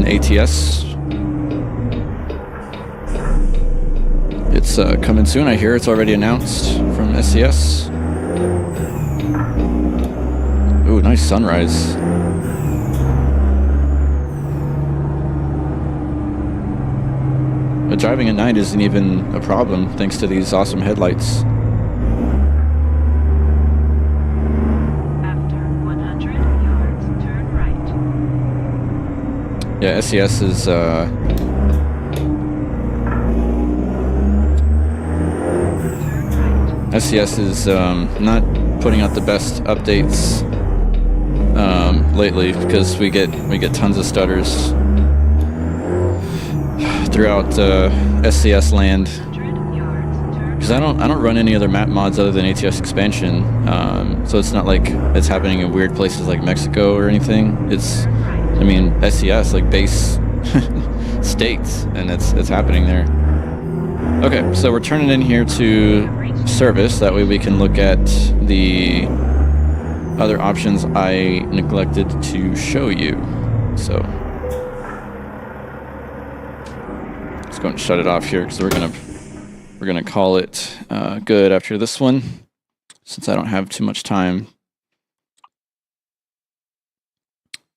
ATS. It's coming soon. I hear it's already announced from SCS. Ooh, nice sunrise. But driving at night isn't even a problem thanks to these awesome headlights. After 100 yards, turn right. Yeah, SCS is SCS is not putting out the best updates lately, because we get tons of stutters throughout SCS land. 100 yards, turn because I don't run any other map mods other than ATS expansion, so it's not like it's happening in weird places like Mexico or anything. It's, I mean, SCS, like base states, and it's happening there. Okay, so we're turning in here to service. That way we can look at the other options I neglected to show you. So let's go and shut it off here because we're gonna call it good after this one, since I don't have too much time.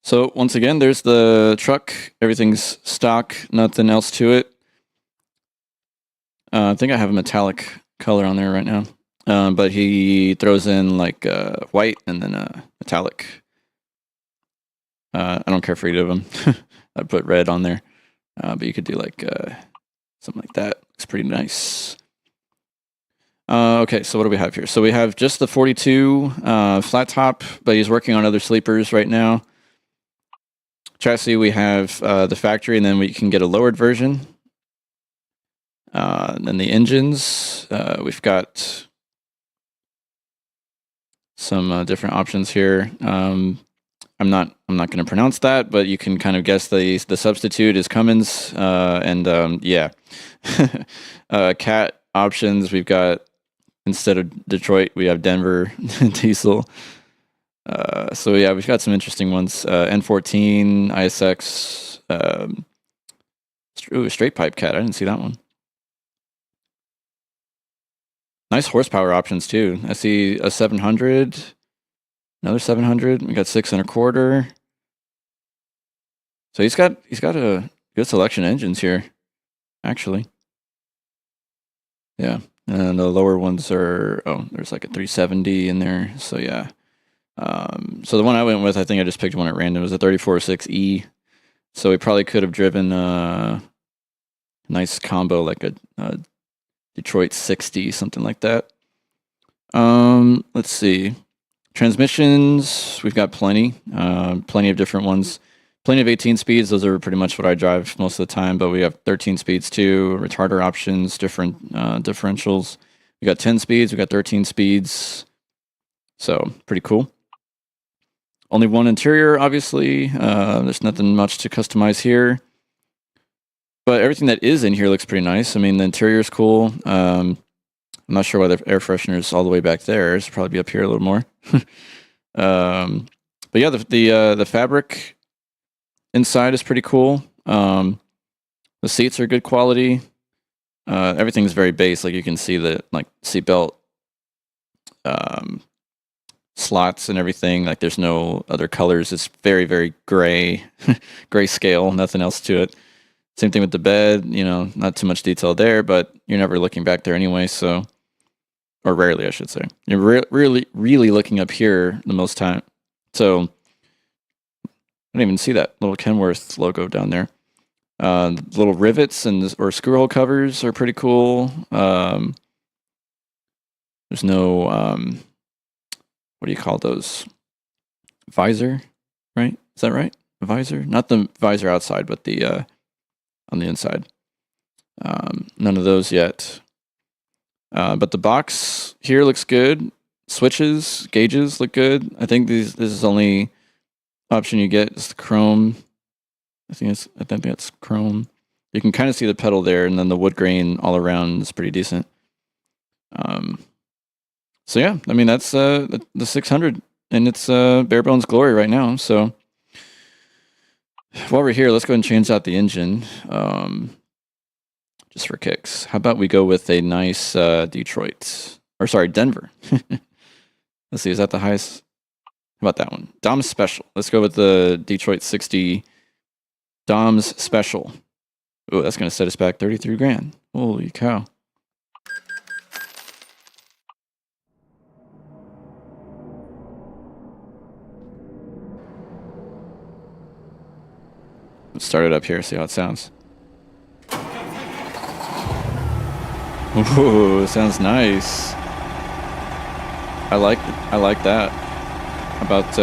So once again, there's the truck. Everything's stock, nothing else to it. I think I have a metallic color on there right now, but he throws in like white and then metallic. I don't care for either of them. I put red on there, but you could do like something like that. Looks pretty nice. Okay, so what do we have here? So we have just the 42 flat top, but he's working on other sleepers right now. Chassis, we have the factory, and then we can get a lowered version. Then the engines, we've got some different options here. I'm not going to pronounce that, but you can kind of guess the substitute is Cummins, and yeah. Cat options, we've got, instead of Detroit, we have Denver diesel. So yeah, we've got some interesting ones. N14, ISX, ooh, straight pipe cat. I didn't see that one. Nice horsepower options too. I see a 700, another 700. We got 6 1/4. So he's got a good selection of engines here, actually. Yeah, and the lower ones are, oh, there's like a 370 in there. So yeah. So the one I went with, I think I just picked one at random. It was a 34.6E. So we probably could have driven a nice combo, like a Detroit 60, something like that. Let's see. Transmissions, we've got plenty of different ones. Plenty of 18 speeds. Those are pretty much what I drive most of the time, but we have 13 speeds too. Retarder options, different differentials. We got 10 speeds, we got 13 speeds. So pretty cool. Only one interior, obviously. There's nothing much to customize here. But everything that is in here looks pretty nice. I mean, the interior is cool. I'm not sure why the air freshener is all the way back there. It's probably be up here a little more. But yeah, the fabric inside is pretty cool. The seats are good quality. Everything's very base. Like you can see the like seatbelt slots and everything. Like there's no other colors. It's very, very gray, grayscale. Nothing else to it. Same thing with the bed, you know, not too much detail there, but you're never looking back there anyway, so, or rarely, I should say. You're really looking up here the most time. So, I don't even see that little Kenworth logo down there. Little rivets or screw hole covers are pretty cool. There's no, what do you call those? Visor, right? Is that right? A visor? Not the visor outside, but the, on the inside. None of those yet. But the box here looks good. Switches, gauges look good. I think this is the only option you get is the chrome. I think that's chrome. You can kind of see the pedal there, and then the wood grain all around is pretty decent. So yeah, I mean that's the 600 in its bare bones glory right now. So while we're here, let's go ahead and change out the engine, just for kicks. How about we go with a nice Denver. Let's see, is that the highest? How about that one? Dom's Special. Let's go with the Detroit 60 Dom's Special. Oh, that's going to set us back 33 grand. Holy cow. Let's start it up here, see how it sounds. Ooh, sounds nice. I like that. About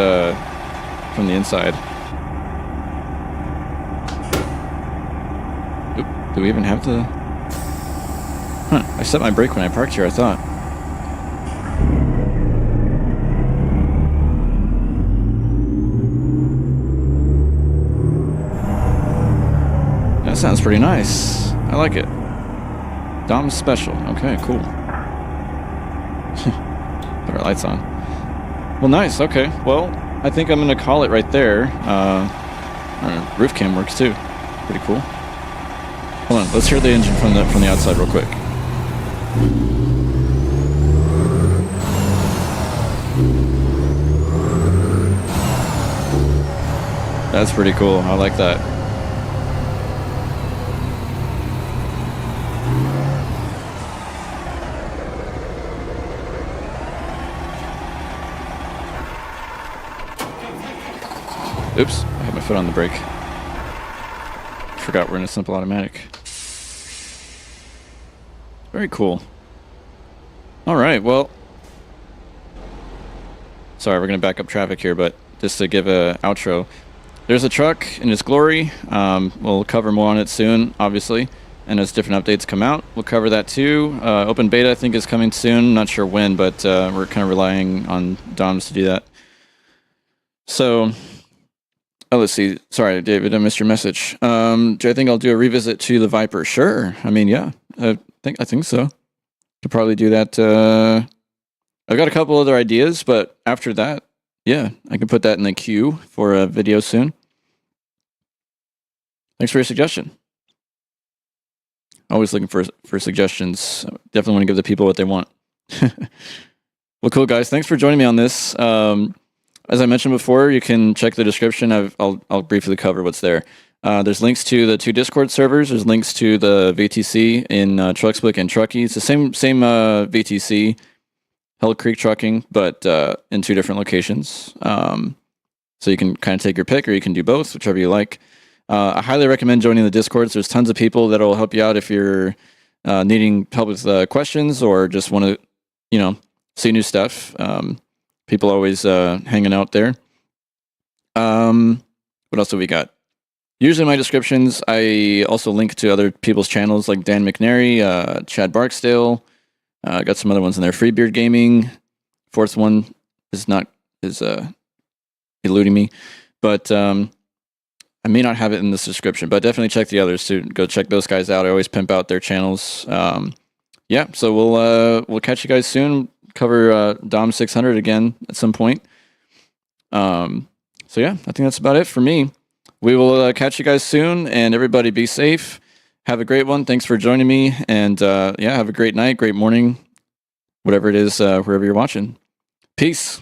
from the inside. Oop, do we even have the? Huh, I set my brake when I parked here, I thought. That sounds pretty nice. I like it. Dom's special. Okay, cool. Put our lights on. Well, nice. Okay. Well, I think I'm going to call it right there. Roof cam works too. Pretty cool. Hold on. Let's hear the engine from the outside real quick. That's pretty cool. I like that. Oops, I had my foot on the brake. Forgot we're in a simple automatic. Very cool. All right, well. Sorry, we're going to back up traffic here, but just to give a outro. There's a truck in its glory. We'll cover more on it soon, obviously. And as different updates come out, we'll cover that too. Open beta, I think, is coming soon. Not sure when, but we're kind of relying on Doms to do that. So... Oh, let's see. Sorry, David, I missed your message. Do I think I'll do a revisit to the Viper? Sure. I mean, yeah, I think so. Could probably do that. I've got a couple other ideas, but after that, yeah, I can put that in the queue for a video soon. Thanks for your suggestion. Always looking for suggestions. Definitely want to give the people what they want. Well, cool, guys. Thanks for joining me on this. As I mentioned before, you can check the description. I'll briefly cover what's there. There's links to the 2 Discord servers. There's links to the VTC in TrucksBook and Trucky. It's the same VTC, Hell Creek Trucking, but in 2 different locations. So you can kind of take your pick, or you can do both, whichever you like. I highly recommend joining the Discords. There's tons of people that will help you out if you're needing help with questions or just want to, see new stuff. People always hanging out there. What else have we got? Usually in my descriptions, I also link to other people's channels like Dan McNary, Chad Barksdale. I got some other ones in there. Freebeard Gaming. Fourth one is eluding me. But I may not have it in this description, but definitely check the others to go check those guys out. I always pimp out their channels. Yeah, so we'll catch you guys soon. Cover Dom 600 again at some point. So yeah, I think that's about it for me. We will catch you guys soon, and everybody be safe. Have a great one. Thanks for joining me, and yeah, have a great night, great morning, whatever it is, wherever you're watching. Peace.